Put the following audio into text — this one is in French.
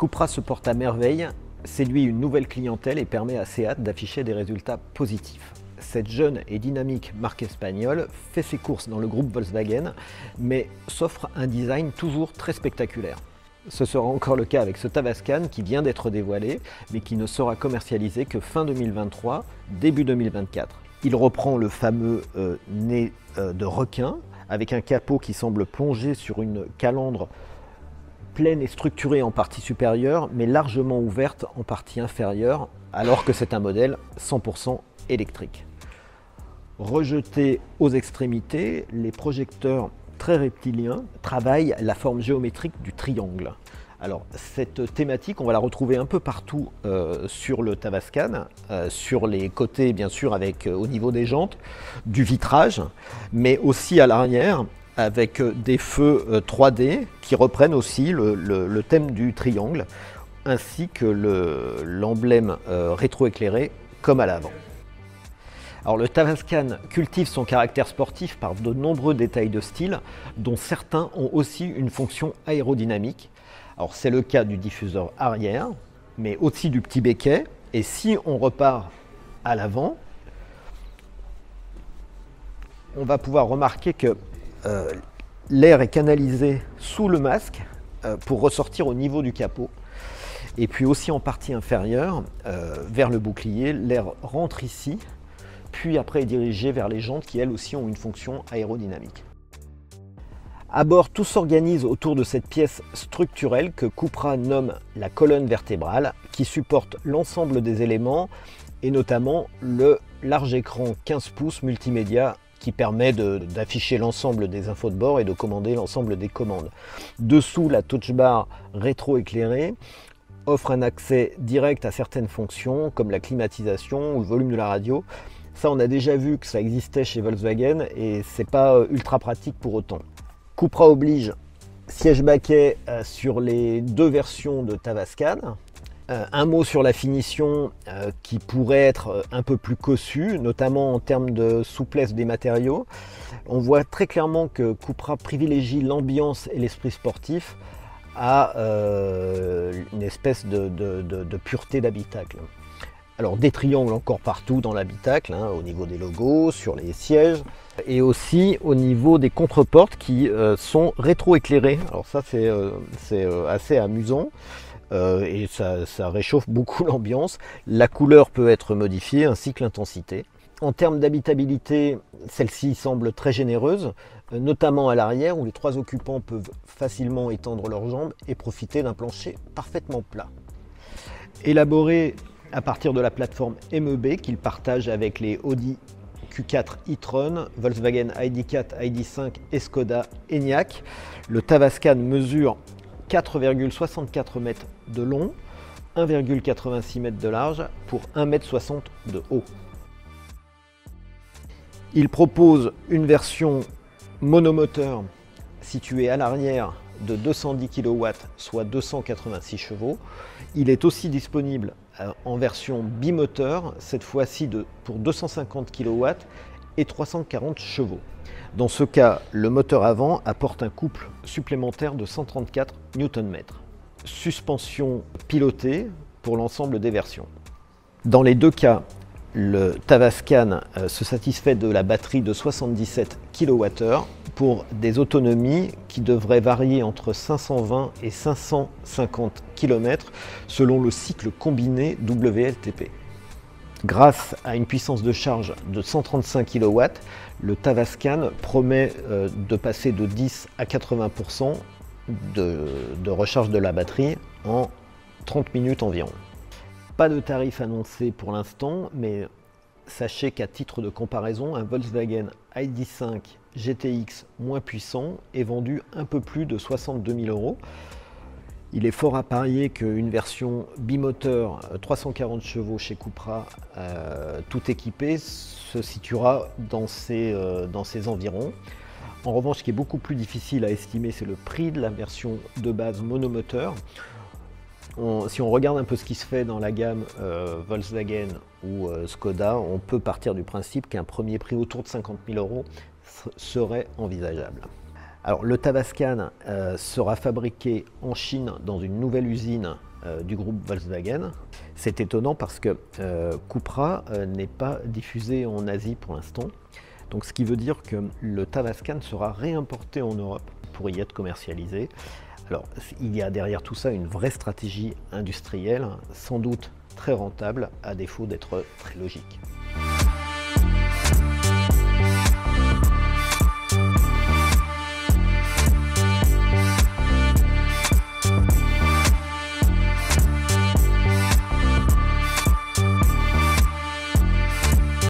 Cupra se porte à merveille, séduit une nouvelle clientèle et permet à Seat d'afficher des résultats positifs. Cette jeune et dynamique marque espagnole fait ses courses dans le groupe Volkswagen, mais s'offre un design toujours très spectaculaire. Ce sera encore le cas avec ce Tavascan qui vient d'être dévoilé, mais qui ne sera commercialisé que fin 2023, début 2024. Il reprend le fameux nez de requin, avec un capot qui semble plonger sur une calandre pleine et structurée en partie supérieure, mais largement ouverte en partie inférieure, alors que c'est un modèle 100% électrique. Rejetés aux extrémités, les projecteurs très rectiliens travaillent la forme géométrique du triangle. Alors cette thématique, on va la retrouver un peu partout sur le Tavascan, sur les côtés bien sûr avec au niveau des jantes, du vitrage, mais aussi à l'arrière avec des feux 3D qui reprennent aussi le thème du triangle, ainsi que l'emblème rétroéclairé comme à l'avant. Alors le Tavascan cultive son caractère sportif par de nombreux détails de style, dont certains ont aussi une fonction aérodynamique. Alors c'est le cas du diffuseur arrière, mais aussi du petit béquet. Et si on repart à l'avant, on va pouvoir remarquer que l'air est canalisé sous le masque pour ressortir au niveau du capot. Et puis aussi en partie inférieure, vers le bouclier, l'air rentre ici, puis après est dirigé vers les jantes qui elles aussi ont une fonction aérodynamique. À bord, tout s'organise autour de cette pièce structurelle que Cupra nomme la colonne vertébrale, qui supporte l'ensemble des éléments et notamment le large écran 15 pouces multimédia qui permet d'afficher l'ensemble des infos de bord et de commander l'ensemble des commandes. Dessous, la touch bar rétro-éclairée offre un accès direct à certaines fonctions comme la climatisation ou le volume de la radio. Ça, on a déjà vu que ça existait chez Volkswagen et c'est pas ultra pratique pour autant. Cupra oblige siège baquet sur les deux versions de Tavascan. Un mot sur la finition qui pourrait être un peu plus cossue, notamment en termes de souplesse des matériaux. On voit très clairement que Cupra privilégie l'ambiance et l'esprit sportif à une espèce de pureté d'habitacle. Alors des triangles encore partout dans l'habitacle, au niveau des logos, sur les sièges, et aussi au niveau des contreportes qui sont rétro-éclairées. Alors ça c'est assez amusant et ça réchauffe beaucoup l'ambiance. La couleur peut être modifiée ainsi que l'intensité. En termes d'habitabilité, celle-ci semble très généreuse, notamment à l'arrière où les trois occupants peuvent facilement étendre leurs jambes et profiter d'un plancher parfaitement plat. Élaboré à partir de la plateforme MEB qu'il partage avec les Audi Q4 e-tron, Volkswagen ID4, ID5 et Skoda Enyaq, le Tavascan mesure 4,64 m de long, 1,86 m de large pour 1,60 m de haut. Il propose une version monomoteur située à l'arrière de 210 kW, soit 286 chevaux. Il est aussi disponible en version bimoteur, cette fois-ci pour 250 kW et 340 chevaux. Dans ce cas, le moteur avant apporte un couple supplémentaire de 134 Nm. Suspension pilotée pour l'ensemble des versions. Dans les deux cas, le Tavascan se satisfait de la batterie de 77 kWh pour des autonomies qui devraient varier entre 520 et 550 km selon le cycle combiné WLTP. Grâce à une puissance de charge de 135 kW, le Tavascan promet de passer de 10 à 80% de recharge de la batterie en 30 minutes environ. Pas de tarif annoncé pour l'instant, mais sachez qu'à titre de comparaison, un Volkswagen ID5 GTX moins puissant est vendu un peu plus de 62 000 €. Il est fort à parier qu'une version bimoteur 340 chevaux chez Cupra, tout équipé, se situera dans ces environs. En revanche, ce qui est beaucoup plus difficile à estimer, c'est le prix de la version de base monomoteur. Si on regarde un peu ce qui se fait dans la gamme Volkswagen ou Skoda, on peut partir du principe qu'un premier prix autour de 50 000 € serait envisageable. Alors le Tavascan sera fabriqué en Chine dans une nouvelle usine du groupe Volkswagen. C'est étonnant parce que Cupra n'est pas diffusé en Asie pour l'instant. Donc ce qui veut dire que le Tavascan sera réimporté en Europe pour y être commercialisé. Alors il y a derrière tout ça une vraie stratégie industrielle, sans doute très rentable, à défaut d'être très logique.